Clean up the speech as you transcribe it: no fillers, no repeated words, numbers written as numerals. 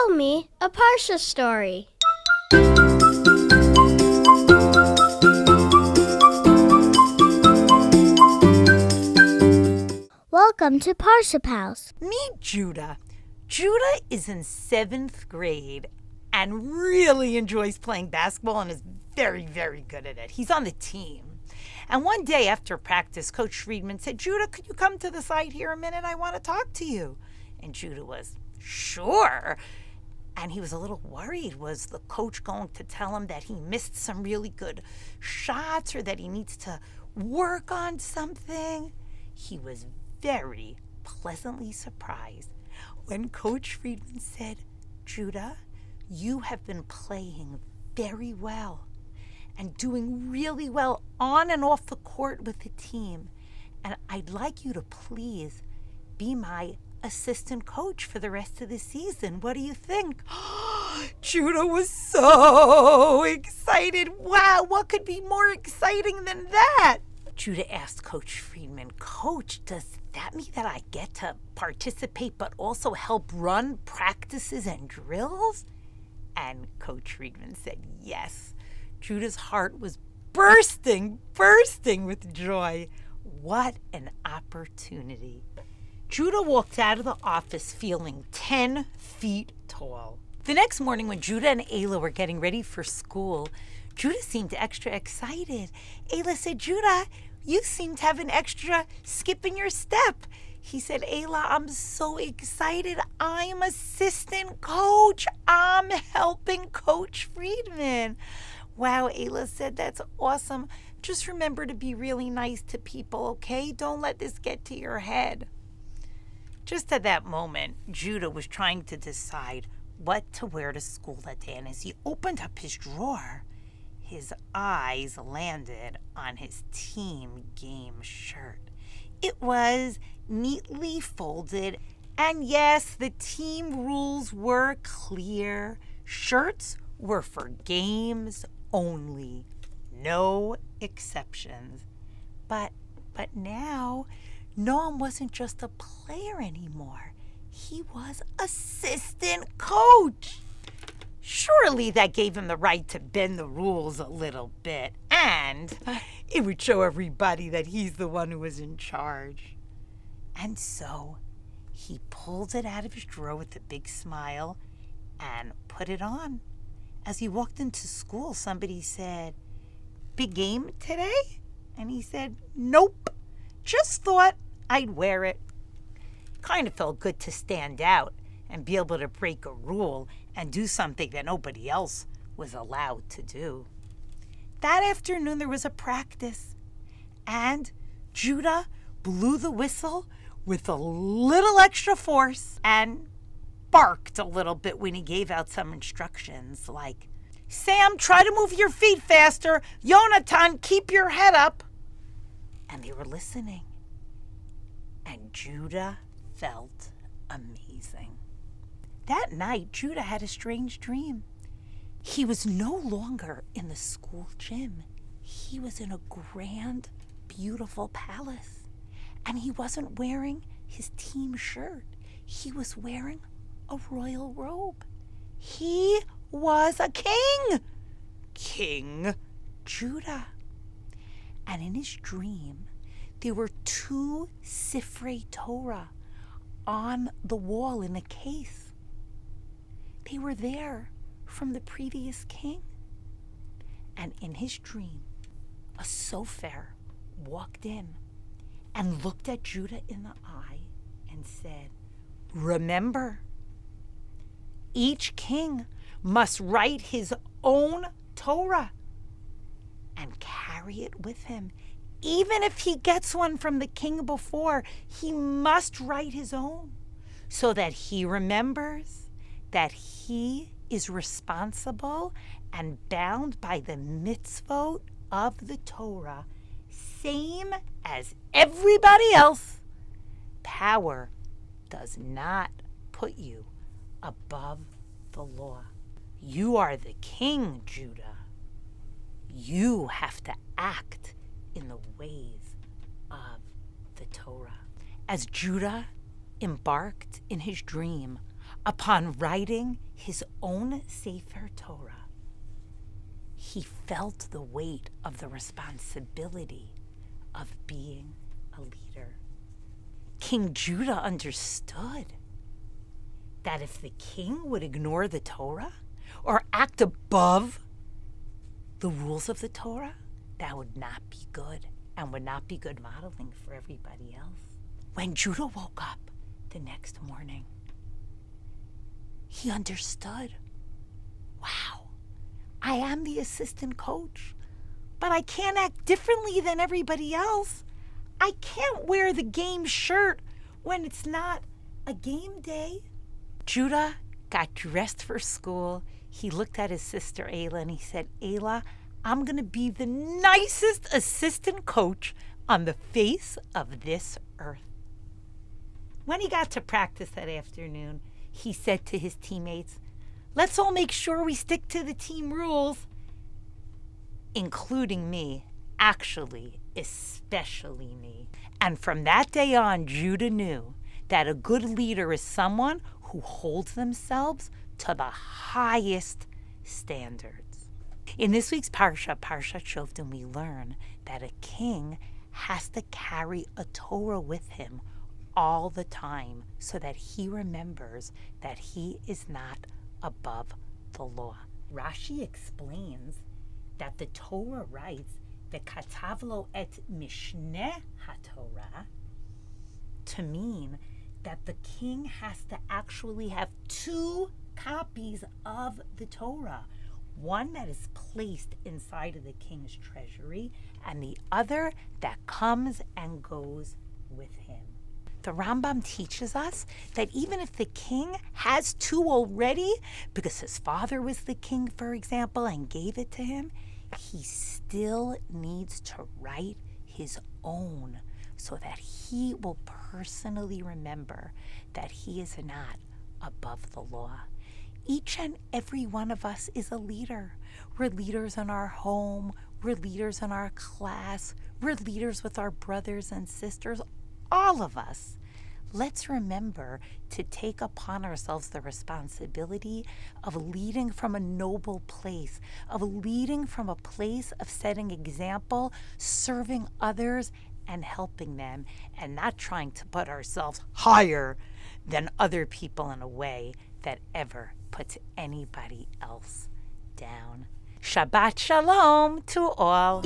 Tell me a Parsha story. Welcome to Parsha Pals. Meet Judah. Judah is in 7th grade and really enjoys playing basketball and is very, very good at it. He's on the team. And one day after practice, Coach Friedman said, Judah, could you come to the side here a minute? I want to talk to you. And Judah was, sure. And he was a little worried. Was the coach going to tell him that he missed some really good shots or that he needs to work on something? He was very pleasantly surprised when Coach Friedman said, Judah, you have been playing very well and doing really well on and off the court with the team. And I'd like you to please be my assistant coach for the rest of the season. What do you think? Judah was so excited. Wow, what could be more exciting than that? Judah asked Coach Friedman, Coach, does that mean that I get to participate but also help run practices and drills? And Coach Friedman said yes. Judah's heart was bursting with joy. What an opportunity. Judah walked out of the office feeling 10 feet tall. The next morning when Judah and Ayla were getting ready for school, Judah seemed extra excited. Ayla said, Judah, you seem to have an extra skip in your step. He said, Ayla, I'm so excited. I'm assistant coach. I'm helping Coach Friedman. Wow, Ayla said, that's awesome. Just remember to be really nice to people, okay? Don't let this get to your head. Just at that moment, Judah was trying to decide what to wear to school that day, and as he opened up his drawer, his eyes landed on his team game shirt. It was neatly folded, and yes, the team rules were clear. Shirts were for games only, no exceptions. But now, Noam wasn't just a player anymore. He was assistant coach. Surely that gave him the right to bend the rules a little bit, and it would show everybody that he's the one who was in charge. And so he pulled it out of his drawer with a big smile and put it on. As he walked into school, somebody said, big game today? And he said, nope, just thought I'd wear it. Kind of felt good to stand out and be able to break a rule and do something that nobody else was allowed to do. That afternoon there was a practice, and Judah blew the whistle with a little extra force and barked a little bit when he gave out some instructions like, Sam, try to move your feet faster. Yonatan, keep your head up. And they were listening. And Judah felt amazing. That night, Judah had a strange dream. He was no longer in the school gym. He was in a grand, beautiful palace. And he wasn't wearing his team shirt. He was wearing a royal robe. He was a king. King Judah. And in his dream, there were 2 Sifrei Torah on the wall in a case. They were there from the previous king. And in his dream, a Sofer walked in and looked at Judah in the eye and said, remember, each king must write his own Torah and carry it with him. Even if he gets one from the king before, he must write his own so that he remembers that he is responsible and bound by the mitzvot of the Torah, same as everybody else. Power does not put you above the law. You are the king, Judah. You have to act in the ways of the Torah. As Judah embarked in his dream upon writing his own Sefer Torah, he felt the weight of the responsibility of being a leader. King Judah understood that if the king would ignore the Torah or act above the rules of the Torah, that would not be good and would not be good modeling for everybody else. When Judah woke up the next morning, he understood, wow, I am the assistant coach, but I can't act differently than everybody else. I can't wear the game shirt when it's not a game day. Judah got dressed for school. He looked at his sister Ayla and he said, Ayla, I'm going to be the nicest assistant coach on the face of this earth. When he got to practice that afternoon, he said to his teammates, let's all make sure we stick to the team rules, including me, actually, especially me. And from that day on, Judah knew that a good leader is someone who holds themselves to the highest standards. In this week's Parsha, Parashat Shoftim, we learn that a king has to carry a Torah with him all the time so that he remembers that he is not above the law. Rashi explains that the Torah writes, V'katav lo et mishneh haTorah, to mean that the king has to actually have two copies of the Torah. One that is placed inside of the king's treasury, and the other that comes and goes with him. The Rambam teaches us that even if the king has two already, because his father was the king, for example, and gave it to him, he still needs to write his own so that he will personally remember that he is not above the law. Each and every one of us is a leader. We're leaders in our home. We're leaders in our class. We're leaders with our brothers and sisters. All of us. Let's remember to take upon ourselves the responsibility of leading from a noble place, of leading from a place of setting example, serving others, and helping them, and not trying to put ourselves higher than other people in a way that ever puts anybody else down. Shabbat Shalom to all.